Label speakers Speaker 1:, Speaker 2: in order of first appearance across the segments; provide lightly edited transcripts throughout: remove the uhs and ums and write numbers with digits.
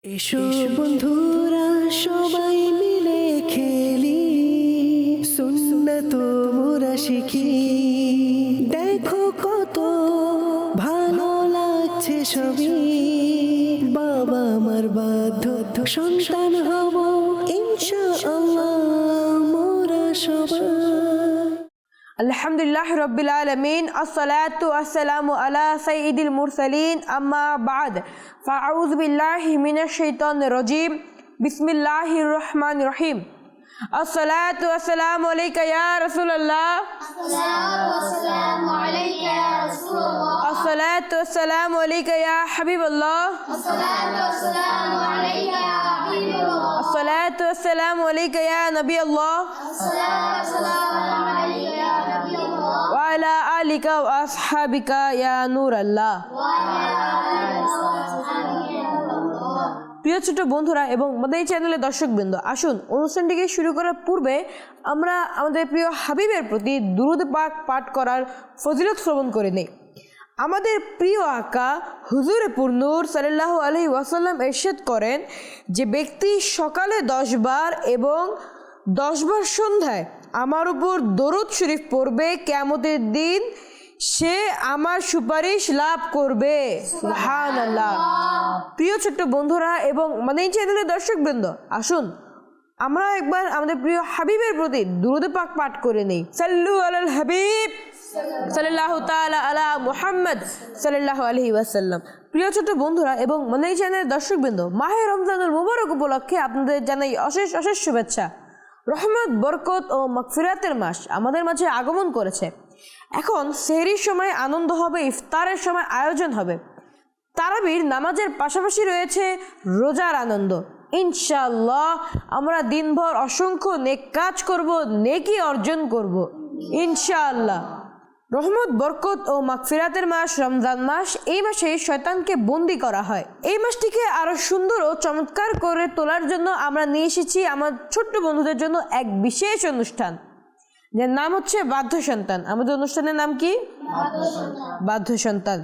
Speaker 1: এসো বন্ধুরা সবাই মিলে খেলি, সুন্নাত মোরা শিখি। দেখো কত ভালো লাগছে সবই, বাবা মার বাধ্য সন্তান হব ইনশাআল্লাহ মোরা সবাই।
Speaker 2: আলহামদুলিল্লাহ রব্বিল আলামিন, আসসালাতু আসসালামু আলা সাইয়্যিদিল মুরসালিন, আম্মা বা'দ, ফাআউযু বিল্লাহি মিনাশ শাইতানির রাজীম, বিসমিল্লাহির রহমানির রহিম। আসসালাতু আসসালামু আলাইকা ইয়া রাসূলুল্লাহ,
Speaker 3: আসসালাতু আলাইকা ইয়া রাসূলুল্লাহ,
Speaker 2: আসসালাতু আসসালামু আলাইকা ইয়া হাবিবাল্লাহ,
Speaker 3: আসসালাতু আলাইকা ইয়া হাবিবাল্লাহ,
Speaker 2: আসসালাতু আসসালামু আলাইকা ইয়া নবিয়াল্লাহ,
Speaker 3: আসসালাতু আলাইকা ইয়া নবিয়াল্লাহ,
Speaker 2: ওয়া আলা আলিকা ওয়া আসহাবিকা ইয়া নূরাল্লাহ।
Speaker 3: ওয়া আলা আলিহি ওয়া আসহাবিহি ইয়া নূরাল্লাহ।
Speaker 2: প্রিয় ছোট বন্ধুরা এবং আমাদের এই চ্যানেলের দর্শকবৃন্দ, আসুন অনুষ্ঠানটিকে শুরু করার পূর্বে আমরা আমাদের প্রিয় হাবিবের প্রতি দুরূদ পাক পাঠ করার ফজিলত শ্রবণ করে নেই। আমাদের প্রিয় আকা হুজুরে পুরনূর সাল্লাল্লাহু আলাইহি ওয়াসাল্লাম ইরশাদ করেন যে ব্যক্তি সকালে 10 বার এবং 10 বার সন্ধ্যায় আমার উপর দরুদ শরীফ পড়বে, কিয়ামতের দিন সে আমার সুপারিশ লাভ করবে। সুবহানাল্লাহ। প্রিয় ছোট্ট বন্ধুরা এবং মানে এই চ্যানেলের দর্শকবৃন্দ, আসুন আমরা একবার আমাদের প্রিয় হাবিবের প্রতি দুরূদ পাক পাঠ করে নেই। সাল্লু আলাল হাবিব সাল্লাল্লাহু তাআলা আলা মুহাম্মদ সাল্লাল্লাহু আলাইহি ওয়াসাল্লাম। প্রিয় ছোট বন্ধুরা এবং মানে এই চ্যানেলের দর্শকবৃন্দ, মাহে রমজানুল মুবারক উপলক্ষে আপনাদের জানাই অশেষ অশেষ শুভেচ্ছা। রহমত, বরকত ও মাগফিরাতের মাস আমাদের মাঝে আগমন করেছে। এখন সেহরির সময় আনন্দ হবে, ইফতারের সময় আয়োজন হবে, তারাবির নামাজের পাশাপাশি রয়েছে রোজার আনন্দ। ইনশাআল্লাহ আমরা দিনভর অসংখ্য নেক কাজ করব, নেকি অর্জন করব ইনশাআল্লাহ। রহমত, বরকত ও মাগফিরাতের মাস রমজান মাস, এই মাসে শয়তানকে বন্দি করা হয়। এই মাসটিকে আরো সুন্দর ও চমৎকার করে তোলার জন্য আমরা নিয়ে এসেছি আমার ছোট্ট বন্ধুদের জন্য এক বিশেষ অনুষ্ঠান, যার নাম হচ্ছে বাধ্য সন্তান। আমাদের অনুষ্ঠানের নাম কি? বাধ্য সন্তান।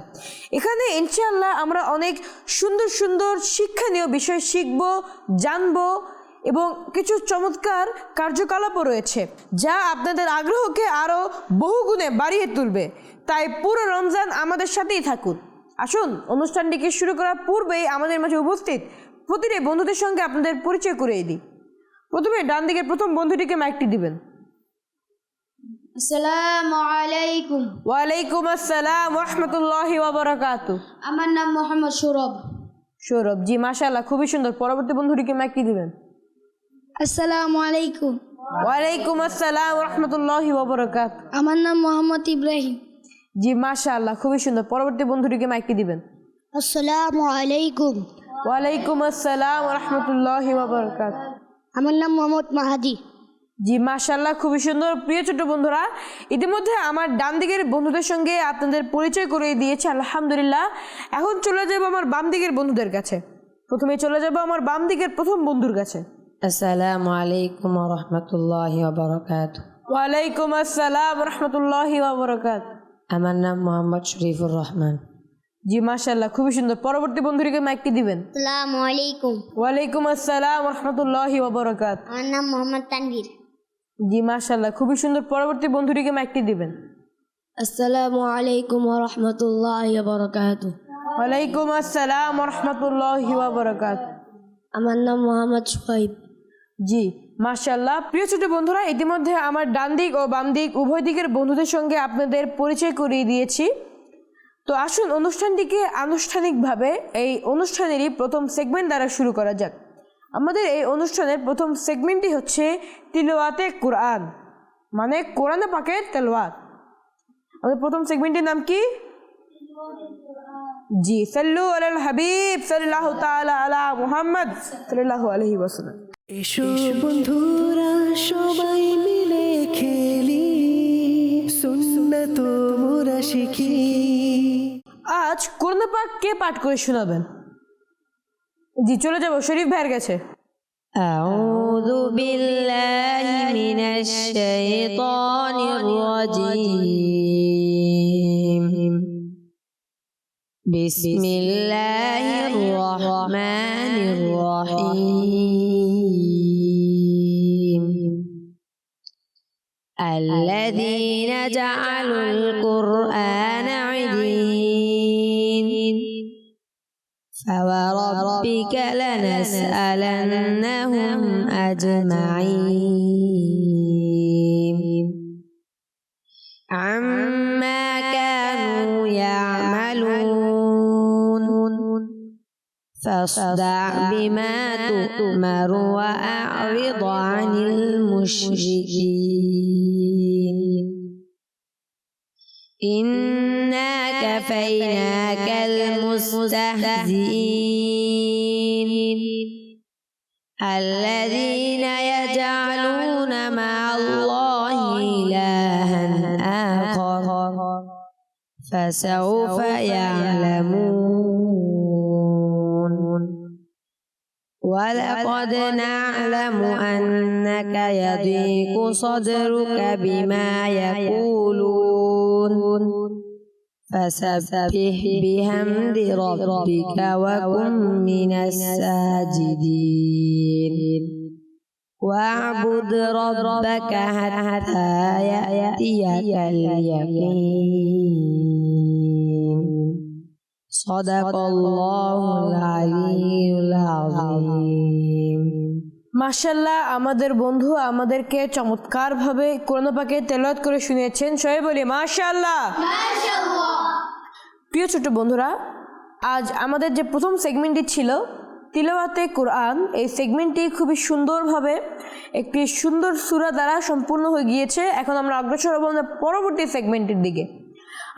Speaker 2: এখানে ইনশাআল্লাহ আমরা অনেক সুন্দর সুন্দর শিক্ষণীয় বিষয় শিখব, জানবো এবং কিছু চমৎকার কার্যকলাপও রয়েছে যা আপনাদের আগ্রহকে আরও বহুগুণে বাড়িয়ে তুলবে। তাই পুরো রমজান আমাদের সাথেই থাকুন। আসুন অনুষ্ঠানটিকে শুরু করার পূর্বেই আমাদের মাঝে উপস্থিত প্রতিটি বন্ধুদের সঙ্গে আপনাদের পরিচয় করিয়ে দিই। প্রথমে ডান দিকের প্রথম বন্ধুটিকে মাইকটি দিবেন।
Speaker 3: আসসালামু আলাইকুম।
Speaker 2: ওয়ালাইকুম আসসালাম ওয়া রাহমাতুল্লাহি ওয়া বারাকাতুহু।
Speaker 3: আমার নাম মোহাম্মদ সৌরভ।
Speaker 2: সৌরভ জি, মাশাআল্লাহ, খুবই সুন্দর। পরবর্তী বন্ধুটিকে মাইকটি দিবেন।
Speaker 3: আসসালামু আলাইকুম।
Speaker 2: ওয়ালাইকুম আসসালাম ওয়া রাহমাতুল্লাহি ওয়া বারাকাতুহু।
Speaker 3: আমার নাম মোহাম্মদ ইব্রাহিম।
Speaker 2: জি মাশাআল্লাহ, খুবই সুন্দর। পরবর্তী বন্ধুটিকে মাইকটি দিবেন।
Speaker 3: আসসালামু আলাইকুম।
Speaker 2: ওয়ালাইকুম আসসালাম ওয়া রাহমাতুল্লাহি ওয়া বারাকাতুহু।
Speaker 3: আমার নাম মোহাম্মদ মাহাদি।
Speaker 2: জি মাশাআল্লাহ, খুবই সুন্দর। প্রিয় ছোট বন্ধুরা, ইতিমধ্যে আমার ডান দিকের বন্ধুদের সঙ্গে আপনাদের পরিচয় করিয়ে দিয়েছে আলহামদুলিল্লাহ। এখন চলে যাব আমার বাম দিকের বন্ধুদের কাছে। প্রথমে চলে যাব আমার বাম দিকের প্রথম বন্ধুর কাছে।
Speaker 4: আসসালামু আলাইকুম ওয়া রাহমাতুল্লাহি ওয়া বারাকাতুহু।
Speaker 2: ওয়ালাইকুম আসসালাম ওয়া রাহমাতুল্লাহি ওয়া বারাকাতুহু।
Speaker 4: আমার নাম মোহাম্মদ শরীফুর রহমান।
Speaker 2: জি মাশাআল্লাহ, খুবই সুন্দর। পরবর্তী বন্ধুটিকে মাইকটি দিবেন।
Speaker 3: আসসালামু আলাইকুম।
Speaker 2: ওয়ালাইকুম আসসালাম ওয়া রাহমাতুল্লাহি ওয়া বারাকাতুহু।
Speaker 3: আমার নাম মোহাম্মদ তানভীর।
Speaker 2: জি মাশাআল্লাহ, খুবই সুন্দর। পরবর্তী বন্ধুটিকে মাইকটি দিবেন।
Speaker 4: আসসালামু আলাইকুম ওয়া রাহমাতুল্লাহি ওয়া বারাকাতুহু।
Speaker 2: ওয়ালাইকুম আসসালাম ওয়া রাহমাতুল্লাহি ওয়া বারাকাতুহু।
Speaker 4: আমার নাম মোহাম্মদ সুহাইব।
Speaker 2: জি মাশাআল্লাহ। প্রিয় ছোট বন্ধুরা, ইতিমধ্যে আমার ডান দিক ও বাম দিক উভয় দিকের বন্ধুদের সঙ্গে আপনাদের পরিচয় করিয়ে দিয়েছি। তো আসুন অনুষ্ঠানটিকে আনুষ্ঠানিকভাবে এই অনুষ্ঠানেরই প্রথম সেগমেন্ট দ্বারা শুরু করা যাক। আমাদের এই অনুষ্ঠানের প্রথম সেগমেন্টটি হচ্ছে তিলাওয়াতে কোরআন, মানে কোরআনে পাকের তেলাওয়াত। আমাদের প্রথম সেগমেন্টের নাম কি? জি, সাল্লু আলাল হাবিব সাল্লাল্লাহু তাআলা আলা মুহাম্মদ সাল্লাল্লাহু আলাইহি ওয়াসাল্লাম।
Speaker 1: এসো বন্ধুরা সবাই মিলে খেলি, সুন্নাত মোরা শিখি।
Speaker 2: আজ কোরআন পাক কে পাঠ করে শোনাবেন? জি চলে যাব শরীফ ভাইয়ের কাছে।
Speaker 4: আউযু বিল্লাহি মিনাশ শাইতানির রাজীম। بسم الله الرحمن الرحيم الذين جعلوا القرآن عضين فوربك لنسألنهم أجمعين عما كانوا يعملون فاصدع بما تؤمر وأعرض عن المشركين إنا كفيناك المستهزئين الذين يجعلون مع الله إلها آخر فسوف يعلمون ولقد نعلم أنك يضيق صدرك بما يقولون فسبح بحمد ربك وكن من الساجدين واعبد ربك حتى يأتيك اليقين صدق الله العلي العظيم
Speaker 2: মাশাআল্লাহ, আমাদের বন্ধু আমাদেরকে চমৎকারভাবে কোরআন পাকে তেলাওয়াত করে শুনিয়েছেন। সবাই বলি মাশাআল্লাহ। প্রিয় ছোট বন্ধুরা, আজ আমাদের যে প্রথম সেগমেন্টটি ছিল তিলাওয়াতে কোরআন, এই সেগমেন্টটি খুবই সুন্দরভাবে একটি সুন্দর সূরা দ্বারা সম্পূর্ণ হয়ে গিয়েছে। এখন আমরা অগ্রসর হব আমাদের পরবর্তী সেগমেন্টের দিকে।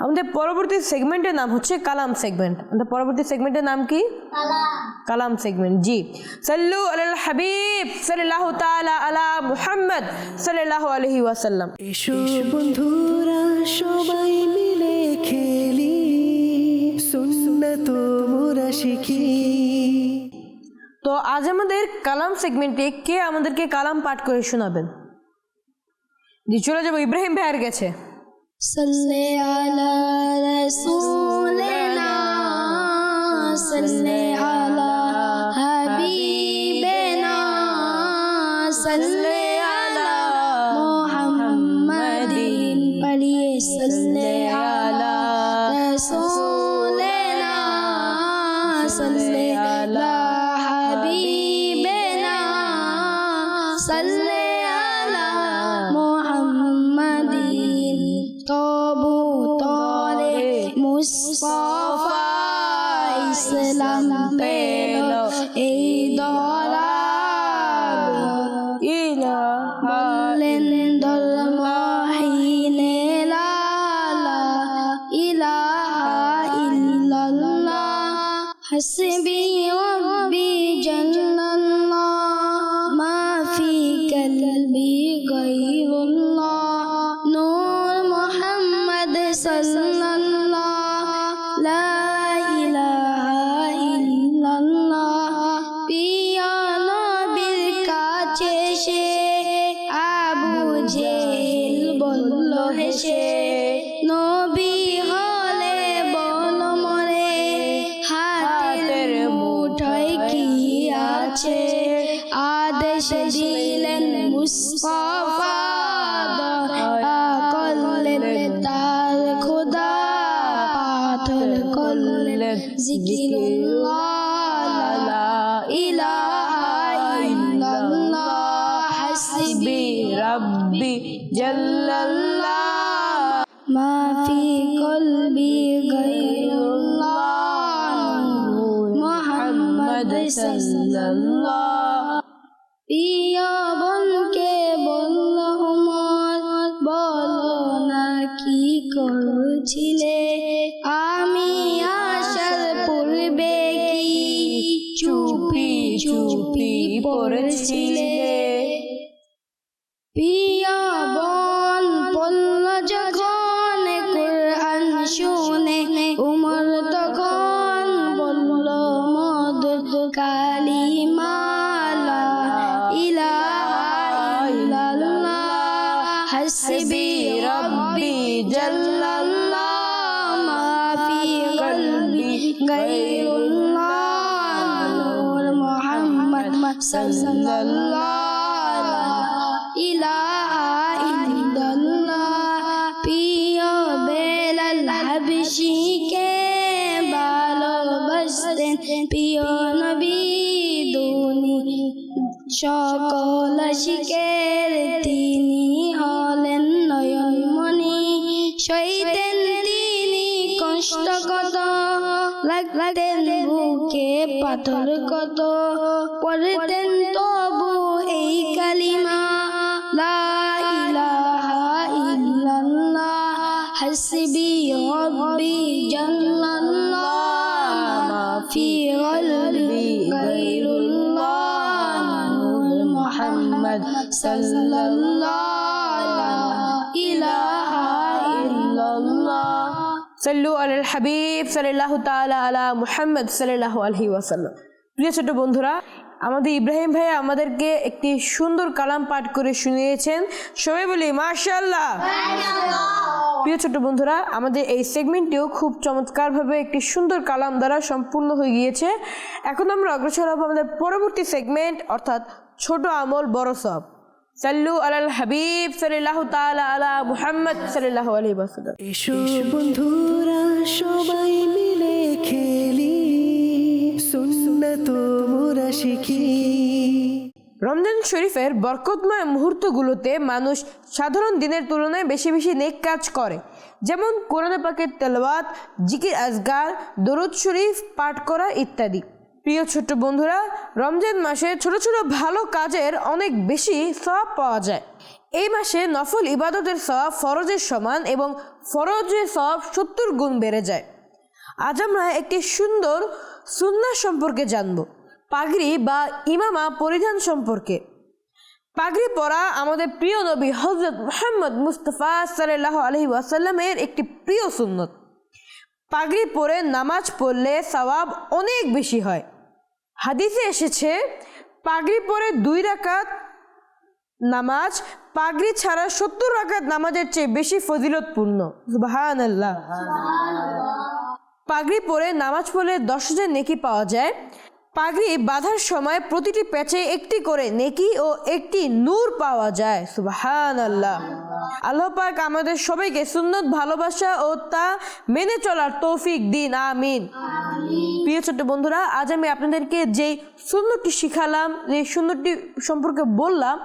Speaker 2: আমাদের পরবর্তী সেগমেন্টের নাম হচ্ছে কালাম সেগমেন্ট। আমাদের পরবর্তী সেগমেন্টের নাম কি? কালাম সেগমেন্ট। জি, সাল্লু আলাল হাবিব সাল্লাল্লাহু তাআলা আলা মুহাম্মদ সাল্লাল্লাহু আলাইহি ওয়াসাল্লাম।
Speaker 1: এসো বন্ধুরা সবাই মিলে খেলি, সুন্নাত মোরা শিখি।
Speaker 2: তো আজ আমাদের কালাম সেগমেন্টে কে আমাদেরকে কালাম পাঠ করে শোনাবেন? জি, চলে যাবো ইব্রাহিম ভাইয়ের কাছে।
Speaker 4: صلي على رسولنا صلي على حبيبنا صلي على محمد پڑھیے صلي على رسولنا صلي على حبيبنا صلي على محمد তবু তরে মুস্তাফা ইসলাম পেল এই দলাল বললেন দলমাহিনে লা ইলাহা ইল্লাল্লাহ হাসবি রব্বি জাল্লাল্লাহ মা ফি কলবি গায়রুল্লাহ নূর মুহাম্মদ সাল্লাল্লাহ লা ইলাহা ইল্লাল্লাহ প্রিয় নবীর কাছে সে আবু জেহেল বলল হেসে নবী হলে বল মরে হাতের মুঠোয় কি আছে আদেশ দিলেন মুস্তাফা করলেন তার খোদা পাথর করলেন জিকিরুল্লাহ লা ইলাহা ইল্লাল্লাহ হাসবি রব্বি জাল্লাল্লাহ মা ফি কলবি গায়রুল্লাহ মুহাম্মদ সাল্লাল্লাহ প্রিয় বোনকে বলল উমর বলো না কি করছিলে আমি আসার পূর্বে কি চুপি চুপি পড়ছিলে প্রিয় বোন বলল যখন কুরআন শুনে উমর তখন বলল মধুর কালিমা লা ইলাহা ইল্লাল্লাহ হাসবি রব্বি জাল্লাল্লাহ মা ফি কলবি সাল্লাল্লাহু ইলাহা ইল্লাল্লাহ প্রিয় বেলাল হাবশিকে ভালোবাসতেন প্রিয় নবী দুনি সকল আশিকের তিনি হলেন নয়নমণি সইতেন তিনি কষ্ট কত লাগতেন বুকে পাথর কত পড়তেন তবু এই কালিমা লা ইলাহা ইল্লাল্লাহ হাসবি রাব্বি জাল্লাল্লাহ মা ফি কলবি গায়রুল্লাহ নূর মুহাম্মদ সাল্লাল্লাহু ইলাহা ইল্লাল্লাহ
Speaker 2: সাল্লু আলাল হাবিব সাল্লাল্লাহু তাআলা আলা মুহাম্মদ সাল্লাল্লাহু আলাইহি ওয়াসাল্লাম। প্রিয় ছোট বন্ধুরা, আমাদের ইব্রাহিম ভাই আমাদেরকে একটি সুন্দর কালাম পাঠ করে শুনিয়েছেন। সবাই বলি মাশাআল্লাহ। প্রিয় ছোট বন্ধুরা, আমাদের এই সেগমেন্টটিও খুব চমৎকারভাবে একটি সুন্দর কালাম দ্বারা সম্পূর্ণ হয়ে গিয়েছে। এখন আমরা অগ্রসর হব আমাদের পরবর্তী সেগমেন্ট, অর্থাৎ ছোট আমল বড় সওয়াব। সাল্লু আলাল হাবিব সাল্লাল্লাহু তাআলা আলা মুহাম্মদ সাল্লাল্লাহু আলাইহি ওয়াসাল্লাম।
Speaker 1: এসো বন্ধুরা সবাই মিলে খেলি, সুন্নাত মোরা শিখি।
Speaker 2: রমজান শরীফের বরকতময় মুহূর্তগুলোতে মানুষ সাধারণ দিনের তুলনায় বেশি বেশি নেক কাজ করে, যেমন কোরআন পাকের তেলাওয়াত, জিকির আজগার, দরুদ শরীফ পাঠ করা ইত্যাদি। প্রিয় ছোট্ট বন্ধুরা, রমজান মাসে ছোট ছোট ভালো কাজের অনেক বেশি সওয়াব পাওয়া যায়। এই মাসে নফল ইবাদতের সওয়াব ফরজের সমান এবং ফরজের সওয়াব 70 গুণ বেড়ে যায়। আজ আমরা একটি সুন্দর সুন্নাহ সম্পর্কে জানব, পাগড়ি বা ইমামা পরিধান সম্পর্কে। পাগড়ি পরা আমাদের প্রিয় নবী হযরত মুহাম্মদ মুস্তাফা সাল্লাল্লাহু আলাইহি ওয়াসাল্লামের একটি প্রিয় সুন্নত। পাগড়ি পরে নামাজ পড়লে সওয়াব অনেক বেশি হয়। হাদিসে এসেছে, পাগড়ি পরে 2 রাকাত নামাজ পাগড়ি ছাড়া 70 রাকাত নামাজের চেয়ে বেশি ফজিলতপূর্ণ। সুবহানাল্লাহ। পাগড়ি পরে নামাজ পড়লে 10,000 নেকি পাওয়া যায়। পাগড়ি বাঁধার সময় প্রতিটি প্যাচে একটি করে নেকি ও একটি নূর পাওয়া যায়। সুবহানাল্লাহ। আল্লাহ পাক আমাদের সবাইকে সুন্নত ভালোবাসা ও তা মেনে চলার তৌফিক দিন, আমিন। প্রিয় ছোট্ট বন্ধুরা, আজ আমি আপনাদেরকে যেই সুন্নতটি শিখালাম, যে সুন্নতটি সম্পর্কে বললাম,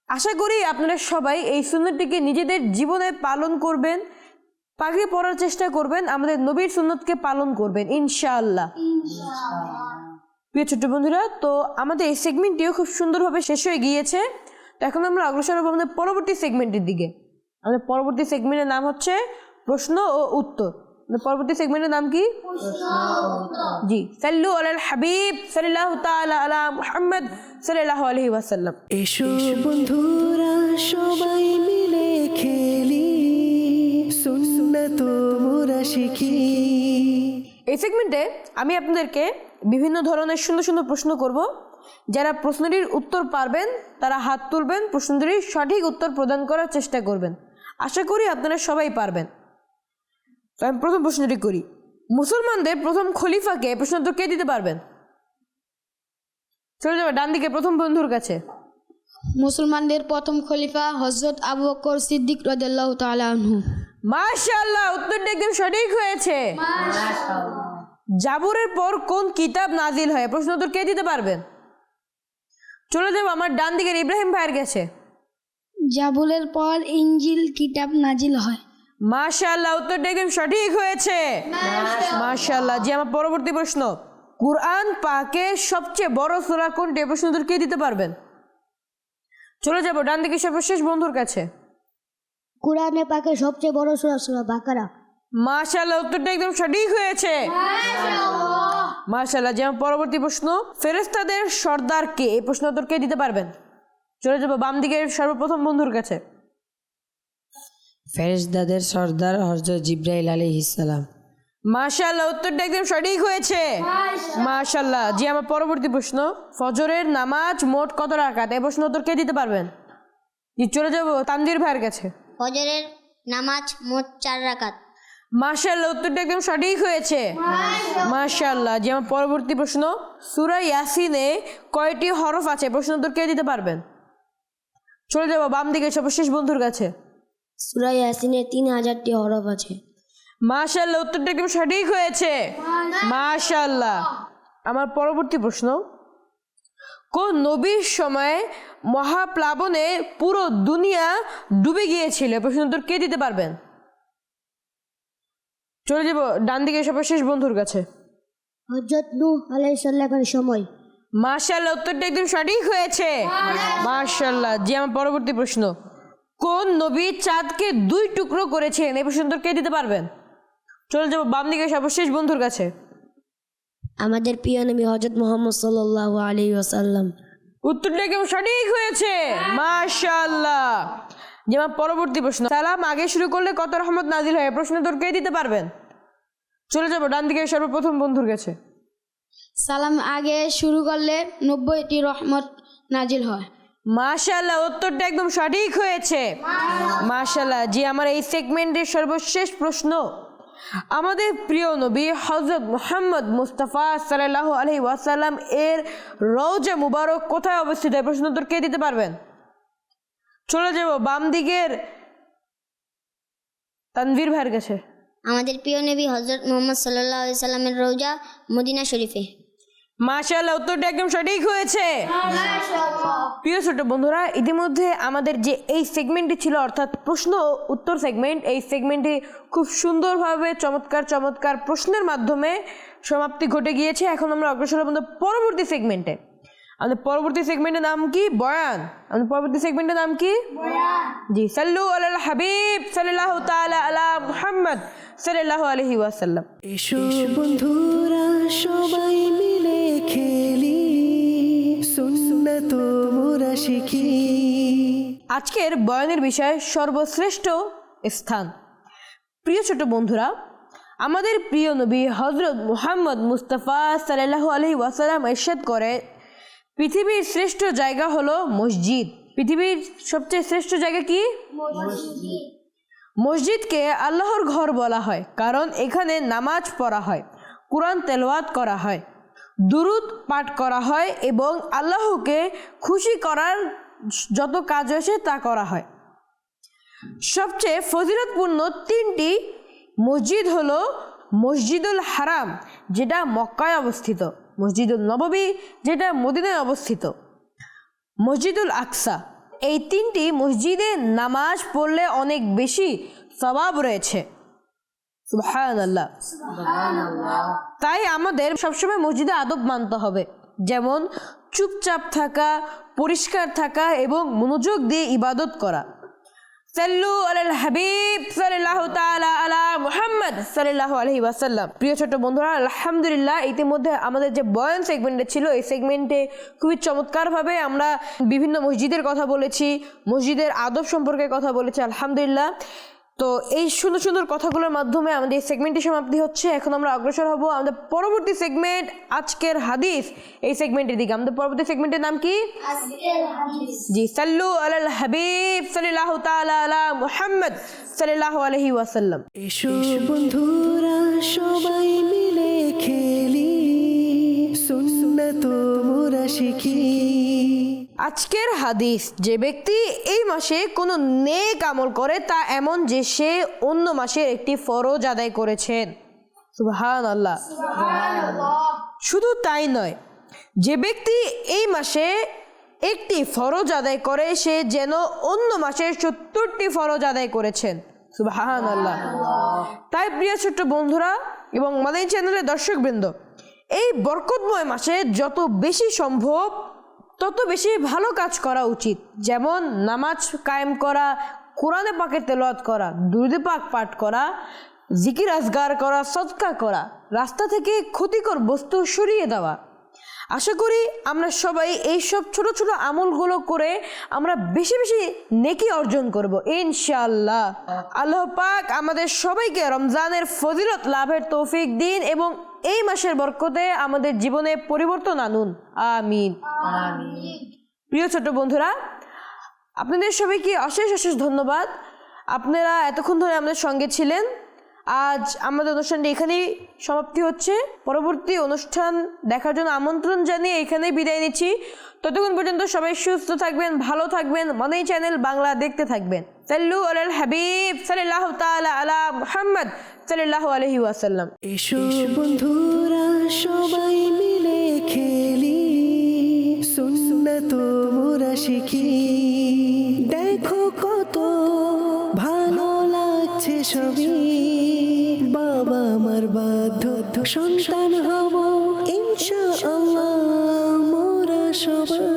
Speaker 2: আশা করি আপনারা সবাই এই সুন্নতটিকে নিজেদের জীবনে পালন করবেন, পাগড়ি পরার চেষ্টা করবেন, আমাদের নবীর সুন্নতকে পালন করবেন ইনশাআল্লাহ। প্রিয় ছোট্ট বন্ধুরা, তো আমাদের এই সেগমেন্টটিও খুব সুন্দরভাবে শেষ হয়ে গিয়েছে। তো এখন আমরা অগ্রসর হব আমাদের পরবর্তী সেগমেন্টের দিকে। আমাদের পরবর্তী সেগমেন্টের নাম হচ্ছে প্রশ্ন ও উত্তর। পরবর্তী সেগমেন্টের নাম কি? জি, সাল্লু আলাল হাবিব সাল্লাল্লাহু তাআলা আলা মুহাম্মদ সাল্লাল্লাহু আলাইহি ওয়াসাল্লাম।
Speaker 1: এসো বন্ধুরা সবাই মিলে খেলি, সুন্নাত মোরা শিখি।
Speaker 2: এই সেগমেন্টে আমি আপনাদেরকে বিভিন্ন ধরনের সুন্দর সুন্দর প্রশ্ন করব। যারা প্রশ্নটির উত্তর পারবেন তারা হাত তুলবেন, প্রশ্নটির সঠিক উত্তর প্রদান করার চেষ্টা করবেন। আশা করি আপনারা সবাই পারবেন। তো আমি প্রথম প্রশ্নটি করি, মুসলমানদের প্রথম খলিফাকে? প্রশ্ন উত্তর কে দিতে পারবেন? চলে যাবে ডান দিকে প্রথম বন্ধুর কাছে।
Speaker 4: মুসলমানদের প্রথম খলিফা হযরত আবু বকর সিদ্দিক রাদিয়াল্লাহু তাআলা আনহু।
Speaker 2: মাশাআল্লাহ, উত্তরটা একদম সঠিক হয়েছে। জাবুরের পর কোন কিতাব নাজিল হয়? প্রশ্ন উত্তর কে দিতে পারবেন? চলে যাব আমার ডান দিকের ইব্রাহিম ভাইয়ের কাছে।
Speaker 4: জাবুরের পর ইনজিল কিতাব নাজিল হয়।
Speaker 2: মাশাআল্লাহ, উত্তরটা একদম সঠিক হয়েছে। মাশাআল্লাহ। জি, আমার পরবর্তী প্রশ্ন, কুরআন পাকের সবচেয়ে বড় সূরা কোনটি? প্রশ্ন উত্তর কে দিতে পারবেন? চলে যাব ডান দিকে সর্বশেষ বন্ধুর কাছে।
Speaker 4: কুরআনে পাকের সবচেয়ে বড় সূরা সূরা বাকারা।
Speaker 2: মাশাআল্লাহ, উত্তরটা একদম সঠিক হয়েছে। মাশাআল্লাহ। যে আমার পরবর্তী প্রশ্ন, ফেরেশতাদের সর্দার কে? এই প্রশ্ন উত্তর কে দিতে পারবেন? চলে যাব বাম দিকের সর্বপ্রথম বন্ধুর কাছে।
Speaker 5: ফেরেশতাদের সর্দার হযরত জিবরাইল আলাইহিস সালাম।
Speaker 2: মাশাআল্লাহ, উত্তরটা একদম সঠিক হয়েছে। মাশাআল্লাহ। জি, আমার পরবর্তী প্রশ্ন, ফজরের নামাজ মোট কত রাকাত? এই প্রশ্ন উত্তর কে দিতে পারবেন? জি, চলে যাব তানজির ভাইয়ের কাছে।
Speaker 3: ফজরের নামাজ মোট 4 রাকাত।
Speaker 2: মাশাআল্লাহ, উত্তরটা একদম সঠিক হয়েছে। মাশাআল্লাহ। যে আমার পরবর্তী প্রশ্ন, সূরা ইয়াসিনে কয়টি হরফ আছে? প্রশ্ন উত্তর কে দিতে পারবেন? চলে যাবো বাম দিকে সর্বশেষ বন্ধুর কাছে।
Speaker 5: সূরা ইয়াসিনে 3000টি হরফ আছে।
Speaker 2: মাশাআল্লাহ, উত্তরটা একদম সঠিক হয়েছে। মাশাআল্লাহ। আমার পরবর্তী প্রশ্ন, কোন নবীর সময় মহাপ্লাবনে পুরো দুনিয়া ডুবে গিয়েছিল? প্রশ্ন উত্তর কে দিতে পারবেন? চলে যাব ডান দিকে সর্বশেষ বন্ধুর কাছে।
Speaker 4: হযরত নূহ আলাইহিস সালামের সময়।
Speaker 2: মাশাআল্লাহ, উত্তরটা একদম সঠিক হয়েছে। মাশাআল্লাহ। যে আমার পরবর্তী প্রশ্ন, কোন নবী চাঁদকে 2 টুকরো করেছেন? এই প্রশ্ন উত্তর কে দিতে পারবেন? চলে যাব বাম দিকে সর্বশেষ বন্ধুর কাছে।
Speaker 5: আমাদের প্রিয় নবী হযরত মুহাম্মদ সাল্লাল্লাহু আলাইহি ওয়াসাল্লাম।
Speaker 2: উত্তরটা একদম সঠিক হয়েছে। মাশাআল্লাহ। যে আমার পরবর্তী প্রশ্ন, সালাম আগে শুরু করলে কত রহমত নাজিল হয়? প্রশ্ন উত্তর কে দিতে পারবেন? চলে যাব ডান দিকে সর্বপ্রথম বন্ধুর কাছে।
Speaker 4: সালাম আগে শুরু করলে 90টি রহমত নাজিল হয়।
Speaker 2: মাশাআল্লাহ, উত্তরটা একদম সঠিক হয়েছে। মাশাআল্লাহ। যে আমার এই সেগমেন্টের সর্বশেষ প্রশ্ন, আমাদের প্রিয় নবী হযরত মুহাম্মদ মুস্তাফা সাল্লাল্লাহু আলাইহি ওয়াসাল্লাম এর রওজা মুবারক কোথায় অবস্থিত? এই প্রশ্ন উত্তর কে দিতে পারবেন? চলে যাব বাম দিকের তানভীর ভাইয়ের কাছে।
Speaker 3: আমাদের প্রিয় নবী হযরত মুহাম্মদ সাল্লাল্লাহু আলাইহি সাল্লামের রওজা মদিনা শরীফে।
Speaker 2: মাশাআল্লাহ, উত্তরটা একদম সঠিক হয়েছে। প্রিয় ছোট বন্ধুরা, ইতিমধ্যে আমাদের যে এই সেগমেন্টটি ছিল অর্থাৎ প্রশ্ন ও উত্তর সেগমেন্ট, এই সেগমেন্টে খুব সুন্দরভাবে চমৎকার প্রশ্নের মাধ্যমে সমাপ্তি ঘটে গিয়েছে। এখন আমরা অগ্রসর হব পরবর্তী সেগমেন্টে। আমাদের পরবর্তী সেগমেন্টের নাম কি? বয়ান। আমাদের পরবর্তী সেগমেন্টের নাম কি? জি, সাল্লু আলাল হাবিব সাল্লাল্লাহু তাআলা আলা মুহাম্মদ সাল্লাল্লাহু আলাইহি ওয়াসাল্লাম।
Speaker 1: এসো বন্ধুরা সবাই মিলে খেলি, সুন্নাত মোরা শিখি।
Speaker 2: আজকের বয়ানের বিষয় সর্বশ্রেষ্ঠ স্থান। প্রিয় ছোট বন্ধুরা, আমাদের প্রিয় নবী হযরত মুহাম্মদ মুস্তাফা সাল্লাল্লাহু আলাইহি ওয়াসাল্লাম ইরশাদ করে, পৃথিবীর শ্রেষ্ঠ জায়গা হলো মসজিদ। পৃথিবীর সবচেয়ে শ্রেষ্ঠ জায়গা কি? মসজিদকে আল্লাহর ঘর বলা হয় কারণ এখানে নামাজ পড়া হয়, কুরআন তেলাওয়াত করা হয়, দুরূদ পাঠ করা হয় এবং আল্লাহকে খুশি করার যত কাজ আছে তা করা হয়। সবচেয়ে ফজিলতপূর্ণ 3টি মসজিদ হলো মসজিদুল হারাম যেটা মক্কায় অবস্থিত, মসজিদুল নববী যেটা মদিনায় অবস্থিত, মসজিদুল আকসা। এই 3টি মসজিদে নামাজ পড়লে অনেক বেশি সওয়াব রয়েছে। সুবহানাল্লাহ। তাই আমাদের সবসময় মসজিদে আদব মানতে হবে, যেমন চুপচাপ থাকা, পরিষ্কার থাকা এবং মনোযোগ দিয়ে ইবাদত করা। সাল্লু আলাল হাবিব সাল্লাল্লাহু তাআলা আলা মুহাম্মদ সাল্লাল্লাহু আলাইহি ওয়াসাল্লাম। প্রিয় ছোট বন্ধুরা, আলহামদুলিল্লাহ ইতিমধ্যে আমাদের যে বয়ান সেগমেন্টে ছিল এই সেগমেন্টে খুবই চমৎকারভাবে আমরা বিভিন্ন মসজিদের কথা বলেছি, মসজিদের আদব সম্পর্কে কথা বলেছি। আলহামদুলিল্লাহ। তো এই সুন্দর সুন্দর কথাগুলোর মাধ্যমে আমাদের এই সেগমেন্টটি সমাপ্তি হচ্ছে। এখন আমরা অগ্রসর হব আমাদের পরবর্তী সেগমেন্ট আজকের হাদিস এই সেগমেন্টের দিকে। আমাদের পরবর্তী সেগমেন্টের নাম কি? জি, সাল্লু আলাল হাবিব সাল্লাল্লাহু তাআলা আলা মুহাম্মদ সাল্লাল্লাহু আলাইহি ওয়াসাল্লাম।
Speaker 1: এসো বন্ধুরা সবাই মিলে খেলি, সুন্নাত মোরা শিখি।
Speaker 2: আজকের হাদিস, যে ব্যক্তি এই মাসে কোনো নেক আমল করে তা এমন যে সে অন্য মাসের একটি ফরজ আদায় করেছেন। সুবহানাল্লাহ। শুধু তাই নয়, যে ব্যক্তি এই মাসে একটি ফরজ আদায় করে সে যেন অন্য মাসের 70টি ফরজ আদায় করেছেন। সুবহানাল্লাহ। তাই প্রিয় ছোট্ট বন্ধুরা এবং মাদানী চ্যানেলের দর্শকবৃন্দ, এই বরকতময় মাসে যত বেশি সম্ভব তত বেশি ভালো কাজ করা উচিত, যেমন নামাজ কায়েম করা, কোরআনে পাকের তেলাওয়াত করা, দুরূদ পাক পাঠ করা, জিকির আজগার করা, সদকা করা, রাস্তা থেকে ক্ষতিকর বস্তু সরিয়ে দেওয়া। আশা করি আমরা সবাই এই সব ছোট ছোট আমলগুলো করে আমরা বেশি বেশি নেকি অর্জন করব ইনশাআল্লাহ। আল্লাহ পাক আমাদের সবাইকে রমজানের ফজিলত লাভের তৌফিক দিন এবং এই মাসের বরকতে আমাদের জীবনে পরিবর্তন আনুন। আমিন। প্রিয় ছোট বন্ধুরা, আপনাদের সবাইকে অশেষ অশেষ ধন্যবাদ। আপনারা এতক্ষণ ধরে আমাদের সঙ্গে ছিলেন। আজ আমাদের অনুষ্ঠানটি এখানেই সমাপ্তি হচ্ছে। পরবর্তী অনুষ্ঠান দেখার জন্য আমন্ত্রণ জানিয়ে এখানেই বিদায় নিচ্ছি। ততক্ষণ পর্যন্ত সবাই সুস্থ থাকবেন, ভালো থাকবেন, মাদানী চ্যানেল বাংলা দেখতে থাকবেন। সাল্লু আলাল হাবিব সাল্লাল্লাহু তাআলা আলা মুহাম্মদ সাল্লাল্লাহু আলাইহি ওয়াসাল্লাম।
Speaker 1: এসো বন্ধুরা সবাই মিলে খেলি, সুন্নাত মোরা শিখি। দেখো কত ভালো লাগছে সবই, বাবা মার বাধ্য সন্তান হব ইনশাআল্লাহ মোরা সবাই।